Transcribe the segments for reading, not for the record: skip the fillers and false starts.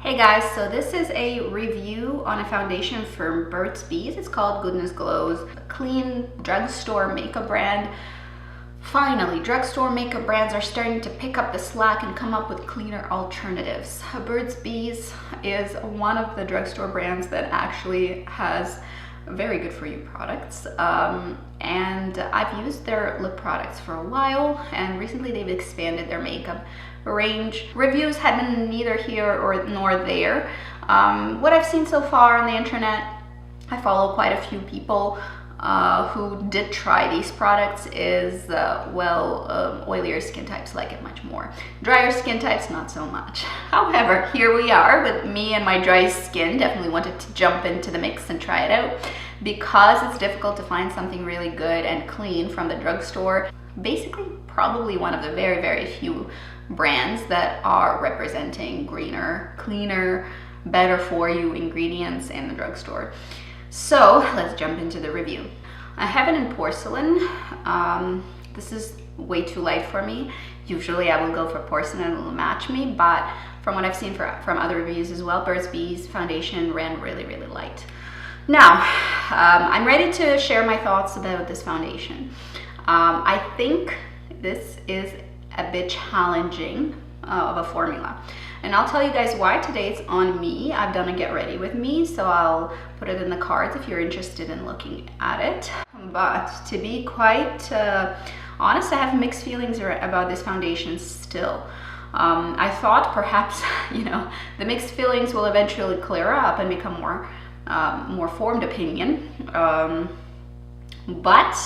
Hey guys, so this is a review on a foundation from Burt's Bees. It's called Goodness Glows, a clean drugstore makeup brand. Finally, drugstore makeup brands are starting to pick up the slack and come up with cleaner alternatives. Burt's Bees is one of the drugstore brands that actually has very good for you products. And I've used their lip products for a while, and recently they've expanded their makeup range. Reviews have been neither here or nor there. What I've seen so far on the internet, I follow quite a few people who did try these products, is oilier skin types like it much more. Drier skin types, not so much. However, here we are with me and my dry skin. Definitely wanted to jump into the mix and try it out because it's difficult to find something really good and clean from the drugstore. Basically, probably one of the very, very few brands that are representing greener, cleaner, better for you ingredients in the drugstore. So let's jump into the review. I have it in porcelain. This is way too light for me. Usually I will go for porcelain and it will match me, but from what I've seen from other reviews as well, Burt's Bees foundation ran really, really light. Now, I'm ready to share my thoughts about this foundation. I think this is a bit challenging of a formula. And I'll tell you guys why. Today it's on me. I've done a get ready with me, so I'll put it in the cards if you're interested in looking at it. But to be quite honest, I have mixed feelings about this foundation still. I thought perhaps, the mixed feelings will eventually clear up and become more formed opinion. But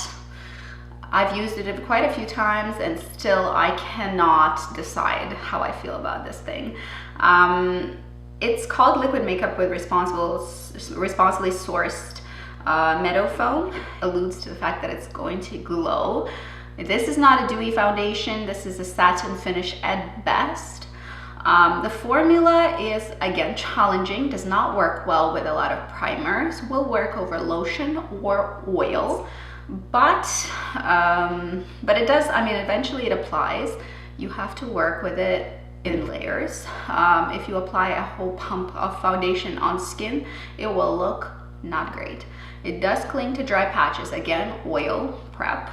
I've used it quite a few times and still I cannot decide how I feel about this thing. It's called liquid makeup with responsibly sourced meadow foam. Alludes to the fact that it's going to glow. This is not a dewy foundation. This is a satin finish at best. The formula is, again, challenging, does not work well with a lot of primers, will work over lotion or oil. But it does, eventually it applies. You have to work with it in layers. If you apply a whole pump of foundation on skin, it will look not great. It does cling to dry patches. Again, oil prep.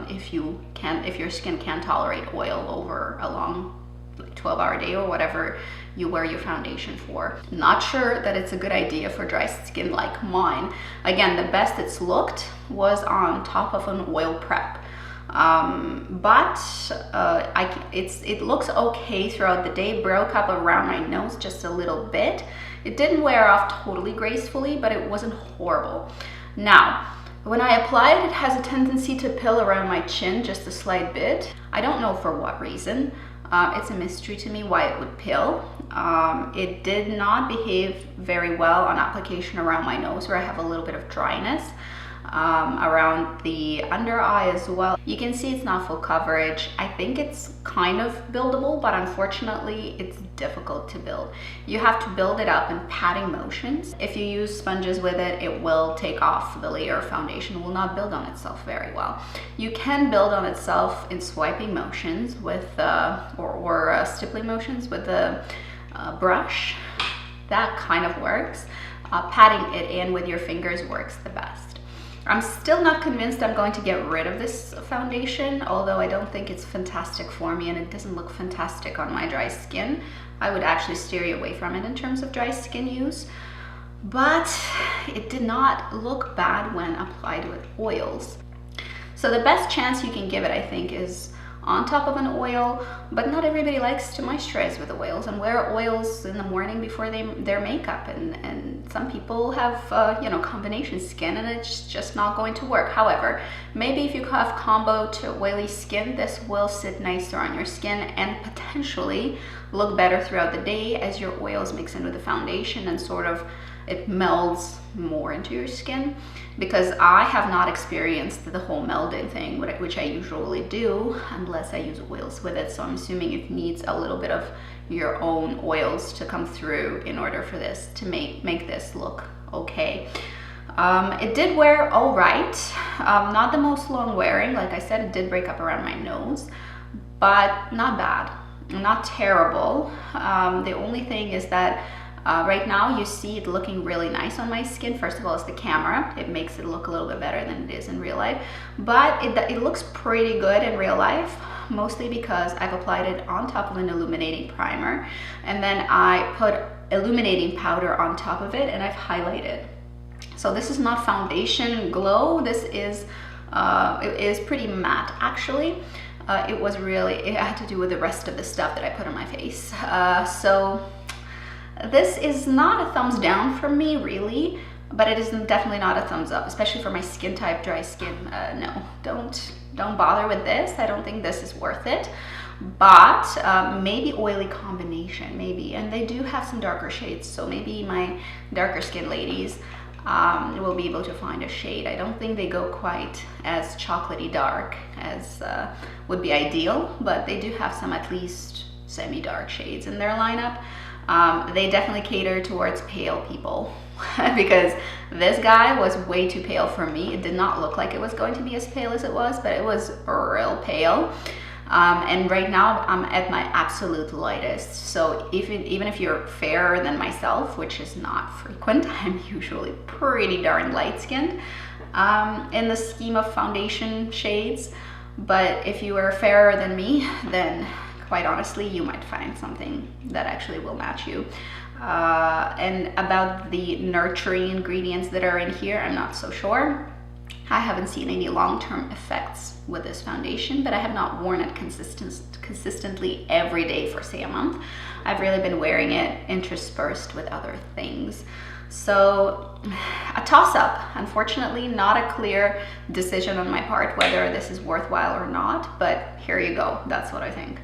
If your skin can't tolerate oil over a long 12-hour day or whatever you wear your foundation for. Not sure that it's a good idea for dry skin like mine. Again, the best it's looked was on top of an oil prep. It looks okay throughout the day. Broke up around my nose just a little bit. It didn't wear off totally gracefully, but it wasn't horrible. Now, when I apply it, it has a tendency to pill around my chin just a slight bit. I don't know for what reason. It's a mystery to me why it would pill. It did not behave very well on application around my nose, where I have a little bit of dryness. Around the under eye as well. You can see it's not full coverage. I think it's kind of buildable, but unfortunately it's difficult to build. You have to build it up in patting motions. If you use sponges with it, it will take off the layer of foundation. It will not build on itself very well. You can build on itself in swiping motions with or stippling motions with the brush. That kind of works. Patting it in with your fingers works the best. I'm still not convinced I'm going to get rid of this foundation, although I don't think it's fantastic for me and it doesn't look fantastic on my dry skin. I would actually steer you away from it in terms of dry skin use, but it did not look bad when applied with oils. So the best chance you can give it, I think, is on top of an oil, but not everybody likes to moisturize with oils and wear oils in the morning before their makeup, and some people have combination skin and it's just not going to work. However, maybe if you have combo to oily skin, this will sit nicer on your skin and potentially look better throughout the day as your oils mix in with the foundation and sort of it melds more into your skin, because I have not experienced the whole melding thing, which I usually do unless I use oils with it. So I'm assuming it needs a little bit of your own oils to come through in order for this to make this look okay. It did wear all right. Not the most long wearing. Like I said, it did break up around my nose, but not bad. not terrible. The only thing is that right now you see it looking really nice on my skin. First of all, it's the camera. It makes it look a little bit better than it is in real life, but it looks pretty good in real life, mostly because I've applied it on top of an illuminating primer, and then I put illuminating powder on top of it, and I've highlighted. So this is not foundation glow. This is it is pretty matte actually. It had to do with the rest of the stuff that I put on my face. So this is not a thumbs down from me really, but it is definitely not a thumbs up, especially for my skin type, dry skin. No, don't bother with this. I don't think this is worth it. But maybe oily combination, maybe. And they do have some darker shades, so maybe my darker skin ladies will be able to find a shade. I don't think they go quite as chocolatey dark as would be ideal, but they do have some at least semi-dark shades in their lineup. They definitely cater towards pale people because this guy was way too pale for me. It did not look like it was going to be as pale as it was, but it was real pale. And right now I'm at my absolute lightest. So even if you're fairer than myself, which is not frequent, I'm usually pretty darn light skinned in the scheme of foundation shades. But if you are fairer than me, then quite honestly, you might find something that actually will match you. And about the nurturing ingredients that are in here, I'm not so sure. I haven't seen any long-term effects with this foundation, but I have not worn it consistently every day for say a month. I've really been wearing it interspersed with other things. So a toss-up, unfortunately, not a clear decision on my part whether this is worthwhile or not, but here you go, that's what I think.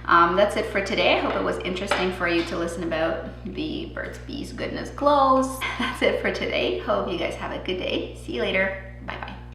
That's it for today. I hope it was interesting for you to listen about the Burt's Bees Goodness Glows. That's it for today. Hope you guys have a good day. See you later.